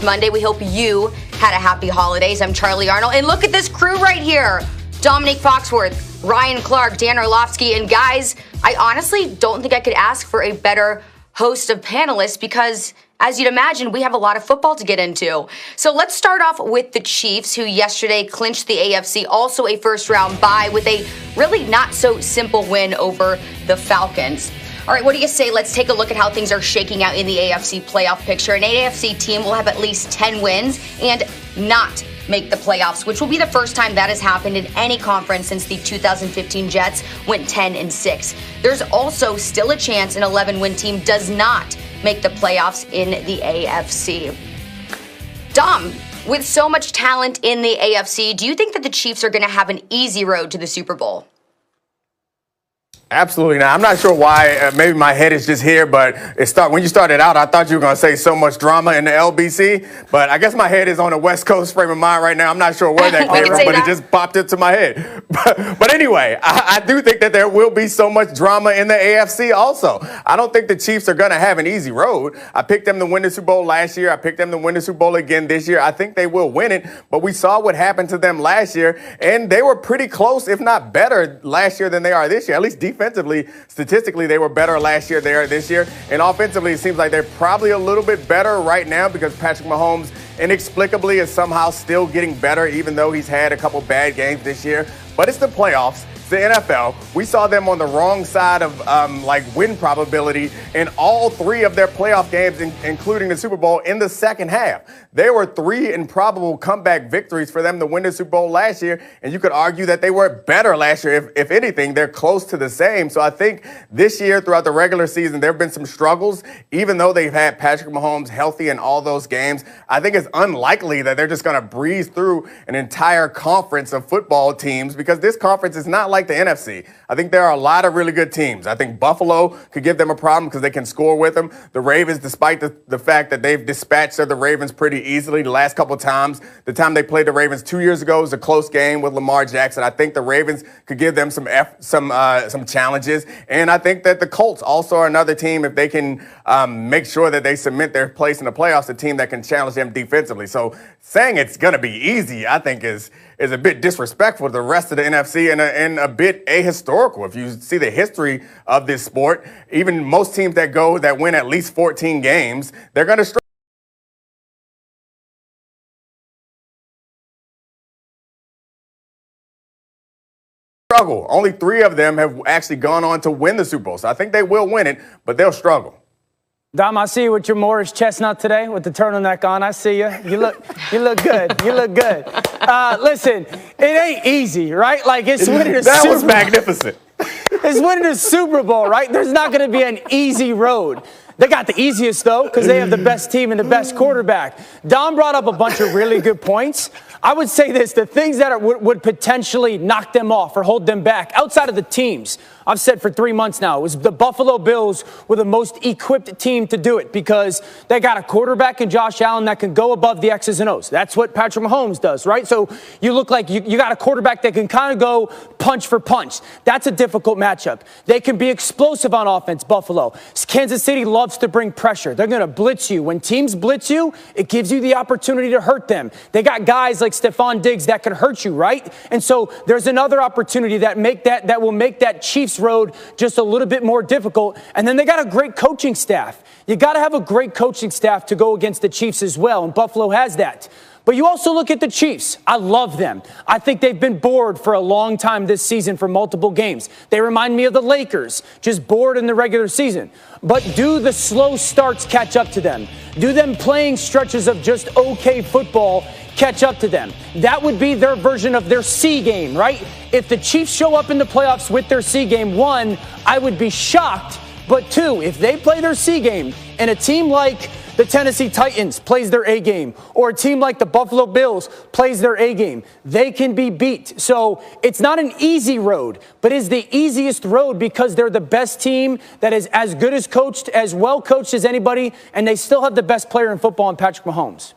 Monday. We hope you had a happy holidays. I'm Charlie Arnold. And look at this crew right here. Dominique Foxworth, Ryan Clark, Dan Orlovsky. And guys, I honestly don't think I could ask for a better host of panelists because, as you'd imagine, we have a lot of football to get into. So let's start off with the Chiefs, who yesterday clinched the AFC, also a first-round bye with a really not-so-simple win over the Falcons. All right, what do you say? Let's take a look at how things are shaking out in the AFC playoff picture. An AFC team will have at least 10 wins and not make the playoffs, which will be the first time that has happened in any conference since the 2015 Jets went 10-6. There's also still a chance an 11-win team does not make the playoffs in the AFC. Dom, with so much talent in the AFC, do you think that the Chiefs are going to have an easy road to the Super Bowl? Absolutely not. I'm not sure why. Maybe my head is just here, but when you started out, I thought you were going to say so much drama in the LBC, but I guess my head is on a West Coast frame of mind right now. I'm not sure where that came from, but it just popped into my head. But anyway, I do think that there will be so much drama in the AFC also. I don't think the Chiefs are going to have an easy road. I picked them to win the Super Bowl last year. I picked them to win the Super Bowl again this year. I think they will win it, but we saw what happened to them last year, and they were pretty close, if not better, last year than they are this year, at least defensively, statistically, they were better last year than they are this year. And offensively, it seems like they're probably a little bit better right now because Patrick Mahomes inexplicably is somehow still getting better, even though he's had a couple bad games this year. But it's the playoffs. The NFL, we saw them on the wrong side of win probability in all three of their playoff games, including the Super Bowl in the second half. There were 3 improbable comeback victories for them to win the Super Bowl last year, and you could argue that they were better last year. If anything, they're close to the same. So I think this year, throughout the regular season, there have been some struggles, even though they've had Patrick Mahomes healthy in all those games. I think it's unlikely that they're just going to breeze through an entire conference of football teams because this conference is not like the NFC. I think there are a lot of really good teams. I think Buffalo could give them a problem because they can score with them. The Ravens, despite the fact that they've dispatched the Ravens pretty easily the last couple of times, the time they played the Ravens 2 years ago was a close game with Lamar Jackson. I think the Ravens could give them some challenges. And I think that the Colts also are another team, if they can make sure that they cement their place in the playoffs, a team that can challenge them defensively. So saying it's going to be easy, I think is a bit disrespectful to the rest of the NFC and a bit ahistorical. If you see the history of this sport, even most teams that win at least 14 games, they're going to struggle. Only 3 of them have actually gone on to win the Super Bowl. So I think they will win it, but they'll struggle. Dom, I see you with your Morris chestnut today with the turtleneck on. I see you. You look good. You look good. Listen, it ain't easy, right? Like it's winning a Super Bowl. That was magnificent. It's winning a Super Bowl, right? There's not going to be an easy road. They got the easiest, though, because they have the best team and the best quarterback. Dom brought up a bunch of really good points. I would say this, the things that would potentially knock them off or hold them back outside of the teams, I've said for 3 months now, is the Buffalo Bills were the most equipped team to do it because they got a quarterback in Josh Allen that can go above the X's and O's. That's what Patrick Mahomes does, right? So you look like you got a quarterback that can kind of go punch for punch. That's a difficult matchup. They can be explosive on offense, Buffalo. Kansas City loves to bring pressure. They're going to blitz you. When teams blitz you, it gives you the opportunity to hurt them. They got guys like Stephon Diggs that can hurt you, right? And so there's another opportunity that will make that Chiefs road just a little bit more difficult. And then they got a great coaching staff. You got to have a great coaching staff to go against the Chiefs as well, and Buffalo has that. But you also look at the Chiefs. I love them. I think they've been bored for a long time this season for multiple games. They remind me of the Lakers, just bored in the regular season. But do the slow starts catch up to them? Do them playing stretches of just okay football catch up to them? That would be their version of their C game, right? If the Chiefs show up in the playoffs with their C game, 1, I would be shocked. But 2, if they play their C game and a team like the Tennessee Titans plays their A game, or a team like the Buffalo Bills plays their A game, they can be beat. So it's not an easy road, but it's the easiest road because they're the best team that is as good as coached, as well coached as anybody, and they still have the best player in football in Patrick Mahomes.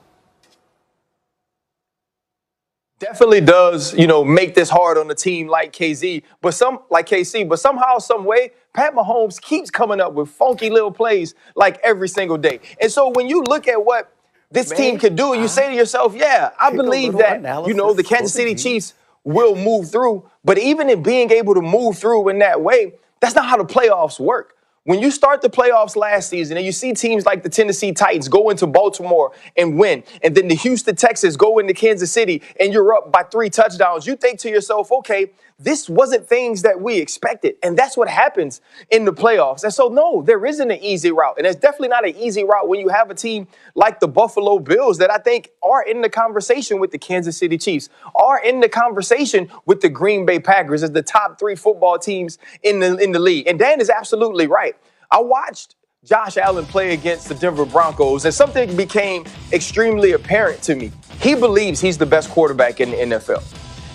Definitely does, make this hard on a team like KC, but somehow, some way, Pat Mahomes keeps coming up with funky little plays like every single day. And so when you look at what this team could do. You say to yourself, yeah, I believe that, the Kansas City Chiefs will move through. But even in being able to move through in that way, that's not how the playoffs work. When you start the playoffs last season and you see teams like the Tennessee Titans go into Baltimore and win, and then the Houston Texans go into Kansas City and you're up by 3 touchdowns, you think to yourself, okay, this wasn't things that we expected. And that's what happens in the playoffs. And so, no, there isn't an easy route. And it's definitely not an easy route when you have a team like the Buffalo Bills that I think are in the conversation with the Kansas City Chiefs, are in the conversation with the Green Bay Packers as the top 3 football teams in the league. And Dan is absolutely right. I watched Josh Allen play against the Denver Broncos, and something became extremely apparent to me. He believes he's the best quarterback in the NFL.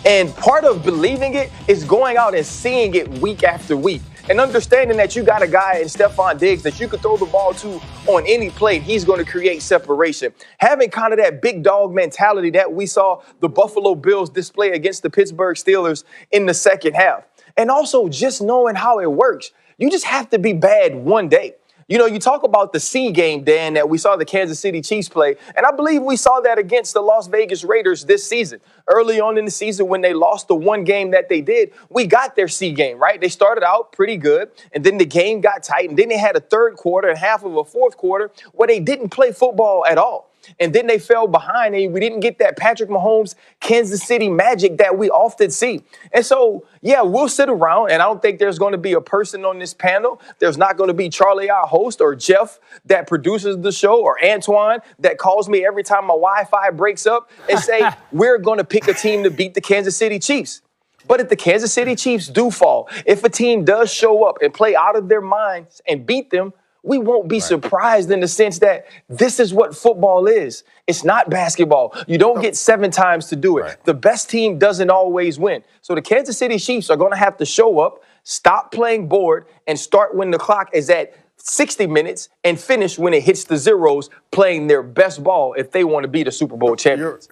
And part of believing it is going out and seeing it week after week and understanding that you got a guy in Stephon Diggs that you could throw the ball to on any play. He's going to create separation. Having kind of that big dog mentality that we saw the Buffalo Bills display against the Pittsburgh Steelers in the second half. And also just knowing how it works. You just have to be bad one day. You talk about the C game, Dan, that we saw the Kansas City Chiefs play, and I believe we saw that against the Las Vegas Raiders this season. Early on in the season when they lost the one game that they did, we got their C game, right? They started out pretty good, and then the game got tight, and then they had a third quarter and half of a fourth quarter where they didn't play football at all. And then they fell behind, and we didn't get that Patrick Mahomes Kansas City magic that we often see. And so, yeah, we'll sit around, and I don't think there's going to be a person on this panel. There's not going to be Charlie, our host, or Jeff that produces the show, or Antoine that calls me every time my Wi-Fi breaks up and say, we're going to pick a team to beat the Kansas City Chiefs. But if the Kansas City Chiefs do fall, if a team does show up and play out of their minds and beat them, we won't be surprised in the sense that this is what football is. It's not basketball. You don't get 7 times to do it. Right. The best team doesn't always win. So the Kansas City Chiefs are going to have to show up, stop playing bored, and start when the clock is at 60 minutes and finish when it hits the zeros, playing their best ball if they want to be the Super Bowl champions.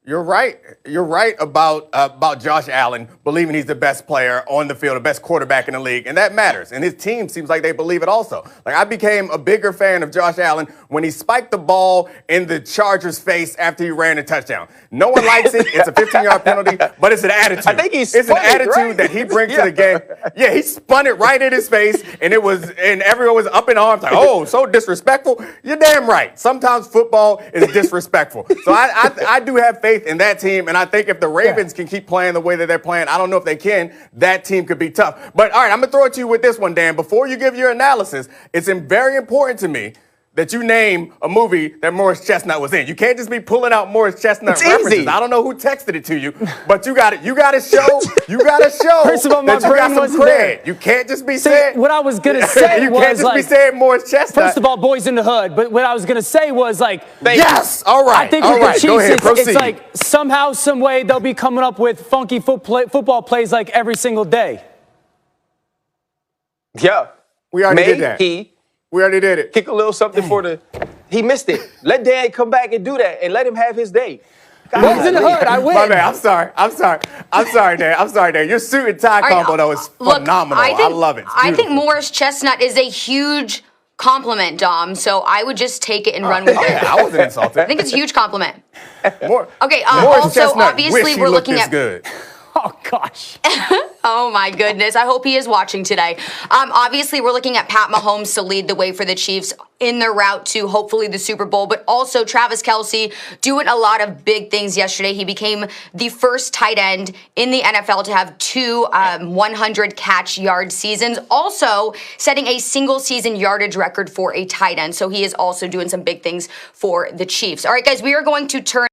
You're right. You're right about Josh Allen believing he's the best player on the field, the best quarterback in the league, and that matters. And his team seems like they believe it also. Like, I became a bigger fan of Josh Allen when he spiked the ball in the Chargers' face after he ran a touchdown. No one likes it. It's a 15-yard penalty, but it's an attitude. I think it's an attitude that he brings to the game. Yeah, he spun it right in his face, and everyone was up in arms like, "Oh, so disrespectful." You're damn right. Sometimes football is disrespectful. So I do have faith in that team, and I think if the Ravens can keep playing the way that they're playing, I don't know if they can, that team could be tough. But all right, I'm going to throw it to you with this one, Dan. Before you give your analysis, it's very important to me that you name a movie that Morris Chestnut was in. You can't just be pulling out Morris Chestnut references. Easy. I don't know who texted it to you, but you got to show First of all, my that you brain got some wasn't cred. there. You can't just be saying what I was going to say you was can't just be saying Morris Chestnut. First of all, Boys in the Hood, but what I was going to say was like, yes, all right. I think with the Chiefs, it's like somehow, some way they'll be coming up with funky football plays like every single day. Yeah. We already did that. We already did it. Kick a little something he missed it. Let Dan come back and do that and let him have his day. Boys in the Hood, I win. My man, I'm sorry, Dan. Your suit and tie combo, though, is phenomenal. I love it. I think Morris Chestnut is a huge compliment, Dom, so I would just take it and run with it. I wasn't insulted. I think it's a huge compliment. Morris Also, Chestnut obviously, we're looking at good. Oh, gosh. Oh, my goodness. I hope he is watching today. Obviously, we're looking at Pat Mahomes to lead the way for the Chiefs in their route to hopefully the Super Bowl, but also Travis Kelce doing a lot of big things yesterday. He became the first tight end in the NFL to have 2 100-catch-yard seasons, also setting a single-season yardage record for a tight end. So he is also doing some big things for the Chiefs. All right, guys, we are going to turn